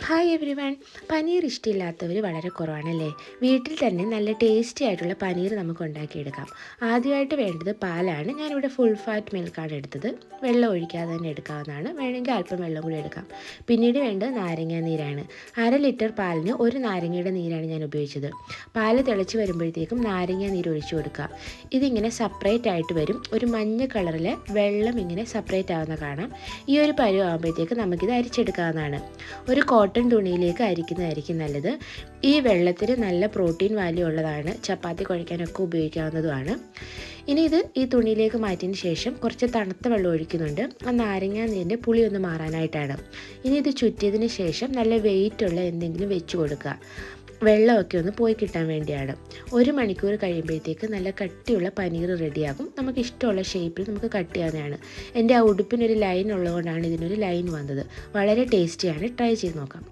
Hi everyone. Paneer ഇഷ്ടമില്ലാത്തവർ വളരെ കുറവാണല്ലേ. വീട്ടിൽ തന്നെ നല്ല ടേസ്റ്റി ആയിട്ടുള്ള പനീർ നമുക്ക് ഉണ്ടാക്കിയെടുക്കാം. ആദ്യമായിട്ട് വേണ്ടത് പാലാണ്. ഞാനിവിടെ ഫുൾ ഫാറ്റ് മിൽക്കാണ് എടുത്തത്. വെള്ളം ഒഴിക്കാതെ തന്നെ എടുക്കാവുന്നതാണ്. വേണമെങ്കിൽ അല്പം വെള്ളം കൂടി എടുക്കാം. പിന്നീട് വേണ്ടത് നാരങ്ങ നീരാണ്. 1/2 ലിറ്റർ പാലിന് 1 നാരങ്ങയുടെ നീരാണ് ഞാൻ ഉപയോഗിച്ചത്. പാല് തിളച്ച് വരുമ്പോഴത്തേക്കും നാരങ്ങ നീര് ഒഴിച്ചു കൊടുക്കുക. ഇതിങ്ങനെ സെപ്പറേറ്റ് ആയിട്ട് വരും. ഒരു മഞ്ഞ കളറിൽ വെള്ളം ഇങ്ങനെ സെപ്പറേറ്റ് ആവുന്ന കാണാം. ഈ ഒരു പരുവാകുമ്പോഴത്തേക്ക് നമുക്കിത് അരിച്ചെടുക്കാവുന്നതാണ്. ഒരു കോട്ടൺ തുണിയിലേക്ക് അരിക്കുന്നതായിരിക്കും നല്ലത്. ഈ വെള്ളത്തിന് നല്ല പ്രോട്ടീൻ വാല്യൂ ഉള്ളതാണ്. ചപ്പാത്തി കുഴയ്ക്കാനൊക്കെ ഉപയോഗിക്കാവുന്നതുമാണ്. ഇനി ഈ തുണിയിലേക്ക് മാറ്റിയതിന് ശേഷം കുറച്ച് തണുത്ത വെള്ളം ഒഴിക്കുന്നുണ്ട്. ആ നാരങ്ങ നീരിൻ്റെ പുളി ഒന്ന് മാറാനായിട്ടാണ്. ഇനി ഇത് ചുറ്റിയതിന് ശേഷം നല്ല വെയിറ്റുള്ള എന്തെങ്കിലും വെച്ച് കൊടുക്കുക. വെള്ളമൊക്കെ ഒന്ന് പോയി കിട്ടാൻ വേണ്ടിയാണ്. 1 മണിക്കൂർ കഴിയുമ്പോഴത്തേക്ക് നല്ല കട്ടിയുള്ള പനീർ റെഡിയാകും. നമുക്ക് ഇഷ്ടമുള്ള ഷേപ്പിൽ നമുക്ക് കട്ട് ചെയ്യാവുന്നതാണ്. എൻ്റെ ആ ഉടുപ്പിനൊരു ലൈൻ ഉള്ളതുകൊണ്ടാണ് ഇതിനൊരു ലൈൻ വന്നത്. വളരെ ടേസ്റ്റിയാണ്. ട്രൈ ചെയ്ത് നോക്കാം.